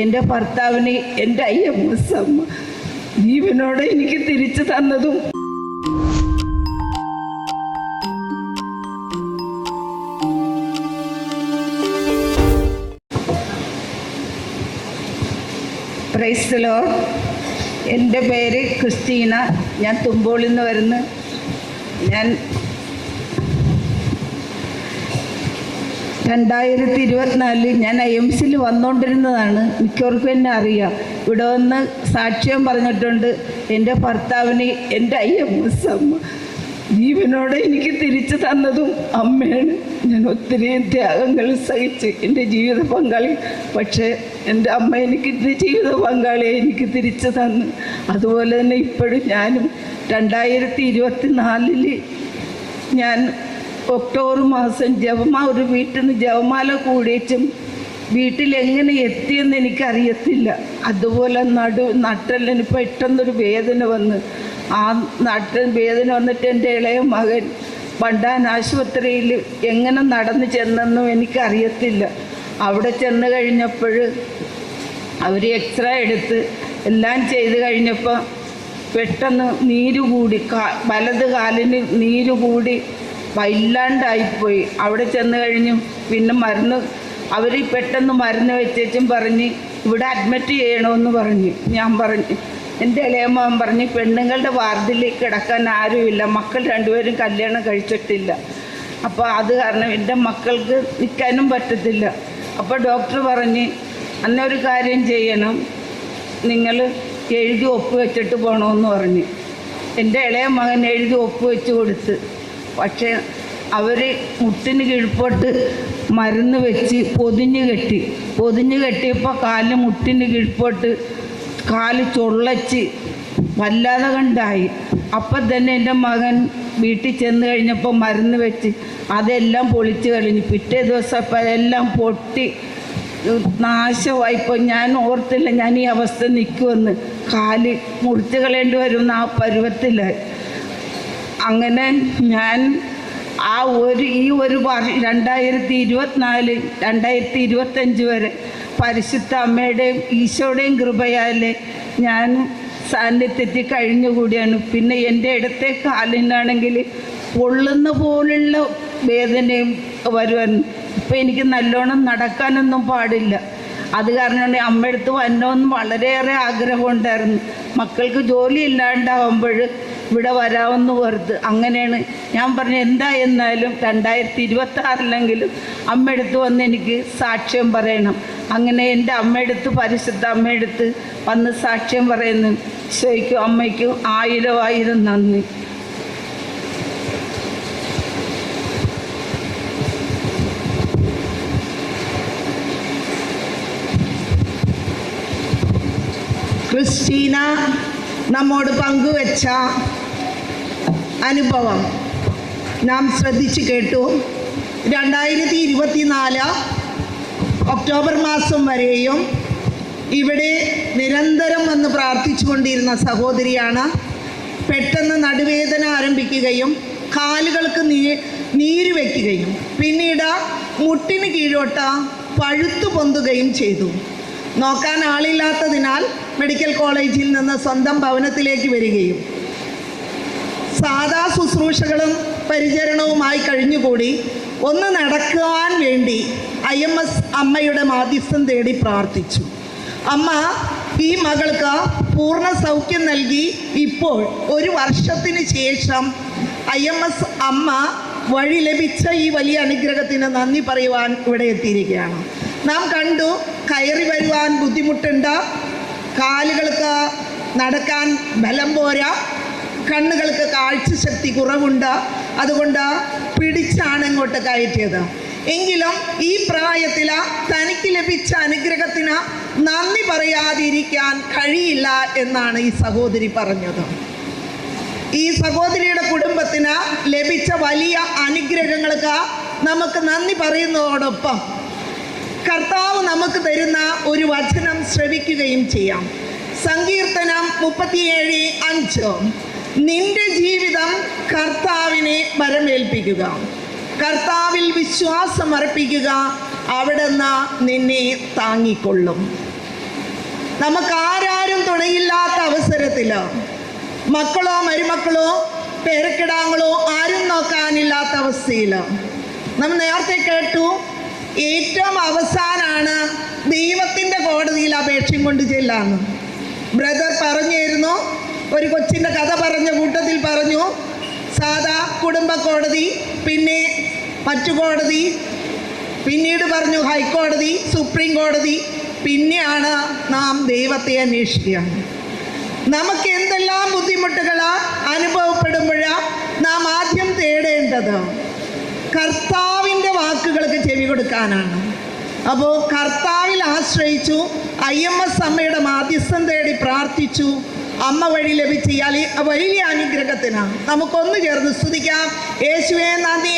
എൻ്റെ ഭർത്താവിന് എൻ്റെ IMS അമ്മ ജീവനോടെ എനിക്ക് തിരിച്ചു തന്നതും പ്രൈസ് ദി ലോർഡ്. എൻ്റെ പേര് ക്രിസ്റ്റീന. ഞാൻ തുമ്പോളിൽ നിന്ന് വരുന്നു. ഞാൻ 2024 ഞാൻ IMSൽ വന്നുകൊണ്ടിരുന്നതാണ്. മിക്കവർക്കും എന്നെ അറിയാം. ഇവിടെ വന്ന് സാക്ഷ്യം പറഞ്ഞിട്ടുണ്ട്. എൻ്റെ ഭർത്താവിന് എൻ്റെ IMS അമ്മ ജീവനോടെ എനിക്ക് തിരിച്ചു തന്നതും അമ്മയാണ്. ഞാൻ ഒത്തിരി ത്യാഗങ്ങൾ സഹിച്ച് എൻ്റെ ജീവിത പങ്കാളി, പക്ഷേ എൻ്റെ അമ്മ എനിക്ക് ജീവിത പങ്കാളിയെ എനിക്ക് തിരിച്ചു തന്നു. അതുപോലെ തന്നെ ഇപ്പോഴും ഞാനും 2024 ഞാൻ ഒക്ടോബർ മാസം ഒരു വീട്ടിൽ നിന്ന് ജപമാല കൂടിയിട്ടും വീട്ടിലെങ്ങനെ എത്തിയെന്ന് എനിക്കറിയത്തില്ല. അതുപോലെ നട്ടലിന് പെട്ടെന്നൊരു വേദന വന്ന് ആ വേദന വന്നിട്ട് എൻ്റെ ഇളയ മകൻ പണ്ടാൻ ആശുപത്രിയിൽ എങ്ങനെ നടന്നു ചെന്നെന്നും എനിക്കറിയത്തില്ല. അവിടെ ചെന്ന് കഴിഞ്ഞപ്പോൾ അവർ എക്സ്റേ എടുത്ത് എല്ലാം ചെയ്ത് കഴിഞ്ഞപ്പോൾ പെട്ടെന്ന് നീര് കൂടി, വലത് കാലിന് നീര് കൂടി ഇല്ലാണ്ടായിപ്പോയി. അവിടെ ചെന്ന് കഴിഞ്ഞു പിന്നെ അവർ പെട്ടെന്ന് മരുന്ന് വെച്ചേച്ചും പറഞ്ഞ് ഇവിടെ അഡ്മിറ്റ് ചെയ്യണമെന്ന് പറഞ്ഞു. ഞാൻ പറഞ്ഞു, എൻ്റെ ഇളയമ്മൻ പറഞ്ഞ് പെണ്ണുങ്ങളുടെ വാർഡിൽ കിടക്കാൻ ആരുമില്ല, മക്കൾ രണ്ടുപേരും കല്യാണം കഴിച്ചിട്ടില്ല, അപ്പോൾ അത് കാരണം എൻ്റെ മക്കൾക്ക് നിൽക്കാനും പറ്റത്തില്ല. അപ്പോൾ ഡോക്ടർ പറഞ്ഞ് അന്നൊരു കാര്യം ചെയ്യണം, നിങ്ങൾ എഴുതി ഒപ്പ് വെച്ചിട്ട് പോകണമെന്ന് പറഞ്ഞ്. എൻ്റെ ഇളയ മകൻ എഴുതി ഒപ്പ് വെച്ച് കൊടുത്ത്. പക്ഷേ അവർ മുട്ടിന് കീഴ്പോട്ട് മരുന്ന് വെച്ച് പൊതിഞ്ഞ് കെട്ടിയപ്പോൾ കാല് മുട്ടിന് കീഴ്പോട്ട് കാല് ചൊള്ളച്ച് വല്ലാതെ കണ്ടായി. അപ്പം തന്നെ എൻ്റെ മകൻ വീട്ടിൽ ചെന്ന് കഴിഞ്ഞപ്പോൾ മരുന്ന് വെച്ച് അതെല്ലാം പൊളിച്ച് കഴിഞ്ഞു. പിറ്റേ ദിവസം അപ്പം അതെല്ലാം പൊട്ടി നാശമായിപ്പോൾ ഞാൻ ഓർത്തില്ല ഞാൻ ഈ അവസ്ഥ നിൽക്കുമെന്ന്. കാല് മുറിച്ച് കളയേണ്ടി വരുമെന്ന് ആ പരുവത്തിലായി. അങ്ങനെ ഞാൻ ഈ ഒരു 2024 2025 വരെ പരിശുദ്ധ അമ്മയുടെയും ഈശോയുടെയും കൃപയാലെ ഞാൻ സാന്നിധ്യത്തിൽ കഴിഞ്ഞുകൂടിയാണ്. പിന്നെ എൻ്റെ ഇടത്തെ കാലിനാണെങ്കിൽ പൊള്ളുന്ന പോലുള്ള വേദനയും വരുവാൻ. ഇപ്പം എനിക്ക് നല്ലോണം നടക്കാനൊന്നും പാടില്ല. അത് കാരണം അമ്മയടുത്ത് വരണമെന്ന് വളരെയേറെ ആഗ്രഹമുണ്ടായിരുന്നു. മക്കൾക്ക് ജോലി ഇല്ലാണ്ടാവുമ്പോൾ ഇവിടെ വരാമെന്ന് ഓർത്ത്. അങ്ങനെയാണ് ഞാൻ പറഞ്ഞത് എന്തായിരുന്നാലും 2026 അമ്മയടുത്ത് വന്ന് എനിക്ക് സാക്ഷ്യം പറയണം. അങ്ങനെ എൻ്റെ അമ്മയടുത്ത് പരിശുദ്ധ അമ്മയടുത്ത് വന്ന് സാക്ഷ്യം പറയുന്നു. ഈശോയ്ക്കും അമ്മയ്ക്കും 1000 നന്ദി. ക്രിസ്റ്റീന നമ്മോട് പങ്കുവെച്ച അനുഭവം നാം ശ്രദ്ധിച്ചു കേട്ടു. 2024 ഒക്ടോബർ മാസം വരെയും ഇവിടെ നിരന്തരം വന്ന് പ്രാർത്ഥിച്ചു കൊണ്ടിരുന്ന സഹോദരിയാണ്. പെട്ടെന്ന് നടുവേദന ആരംഭിക്കുകയും കാലുകൾക്ക് നീര് വയ്ക്കുകയും പിന്നീട് മുട്ടിന് കീഴോട്ട് പഴുത്തു പൊന്തുകയും ചെയ്തു. നോക്കാൻ ആളില്ലാത്തതിനാൽ മെഡിക്കൽ കോളേജിൽ നിന്ന് സ്വന്തം ഭവനത്തിലേക്ക് വരികയും സാധാ ശുശ്രൂഷകളും പരിചരണവുമായി കഴിഞ്ഞുകൂടി ഒന്ന് നടക്കുവാൻ വേണ്ടി IMS അമ്മയുടെ മാധ്യസ്ഥം തേടി പ്രാർത്ഥിച്ചു. അമ്മ ഈ മകൾക്ക് പൂർണ്ണ സൗഖ്യം നൽകി. ഇപ്പോൾ 1 വർഷത്തിന് ശേഷം IMS അമ്മ വഴി ലഭിച്ച ഈ വലിയ അനുഗ്രഹത്തിന് നന്ദി പറയുവാൻ ഇവിടെ എത്തിയിരിക്കുകയാണ്. നാം കണ്ടു, കയറി വരുവാൻ ബുദ്ധിമുട്ടുണ്ട്, കാലുകൾക്ക് നടക്കാൻ ബലം പോരാ, കണ്ണുകൾക്ക് കാഴ്ചശക്തി കുറവുണ്ട്, അതുകൊണ്ട് പിടിച്ചാണ് ഇങ്ങോട്ട് കയറ്റിയത്. എങ്കിലും ഈ പ്രായത്തിൽ തനിക്ക് ലഭിച്ച അനുഗ്രഹത്തിന് നന്ദി പറയാതിരിക്കാൻ കഴിയില്ല എന്നാണ് ഈ സഹോദരി പറഞ്ഞത്. ഈ സഹോദരിയുടെ കുടുംബത്തിന് ലഭിച്ച വലിയ അനുഗ്രഹങ്ങൾക്ക് നമുക്ക് നന്ദി പറയുന്നതോടൊപ്പം കർത്താവ് നമുക്ക് തരുന്ന ഒരു വചനം ശ്രവിക്കുകയും ചെയ്യാം. സങ്കീർത്തനം 37:5. നിന്റെ ജീവിതം കർത്താവിനെ വരമേൽപ്പിക്കുക, കർത്താവിൽ വിശ്വാസം അർപ്പിക്കുക, അവിടുന്ന് നിന്നെ താങ്ങിക്കൊള്ളും. നമുക്കാരും തുണയില്ലാത്ത അവസരത്തിൽ, മക്കളോ മരുമക്കളോ പേരക്കിടാങ്ങളോ ആരും നോക്കാനില്ലാത്ത അവസ്ഥയിൽ നമ്മൾ നേരത്തെ കേട്ടു, ഏറ്റവും അവസാനാണ് ദൈവത്തിൻ്റെ കോടതിയിൽ അപേക്ഷയും കൊണ്ട് ചെല്ലാന്ന് ബ്രദർ പറഞ്ഞിരുന്നു. ഒരു കൊച്ചിൻ്റെ കഥ പറഞ്ഞ കൂട്ടത്തിൽ പറഞ്ഞു, സാധാ കുടുംബ കോടതി, പിന്നെ മറ്റു കോടതി, പിന്നീട് പറഞ്ഞു ഹൈക്കോടതി, സുപ്രീം കോടതി, പിന്നെയാണ് നാം ദൈവത്തെ അന്വേഷിക്കുകയാണ്. നമുക്ക് എന്തെല്ലാം ബുദ്ധിമുട്ടുകൾ അനുഭവപ്പെടുമ്പോഴാണ് നാം ആദ്യം തേടേണ്ടത് കർത്താവിൻ്റെ വാക്കുകൾക്ക് ചെവി കൊടുക്കാനാണ്. അപ്പോൾ കർത്താവിൽ ആശ്രയിച്ചു, IMS അമ്മയുടെ മാധ്യസ്ഥം തേടി പ്രാർത്ഥിച്ചു. അമ്മ വഴി ലഭിച്ച വലിയ അനുഗ്രഹത്തിന് നമുക്കൊന്ന് ചേർന്ന് സ്തുതിക്കാം. യേശുവേ നന്ദി,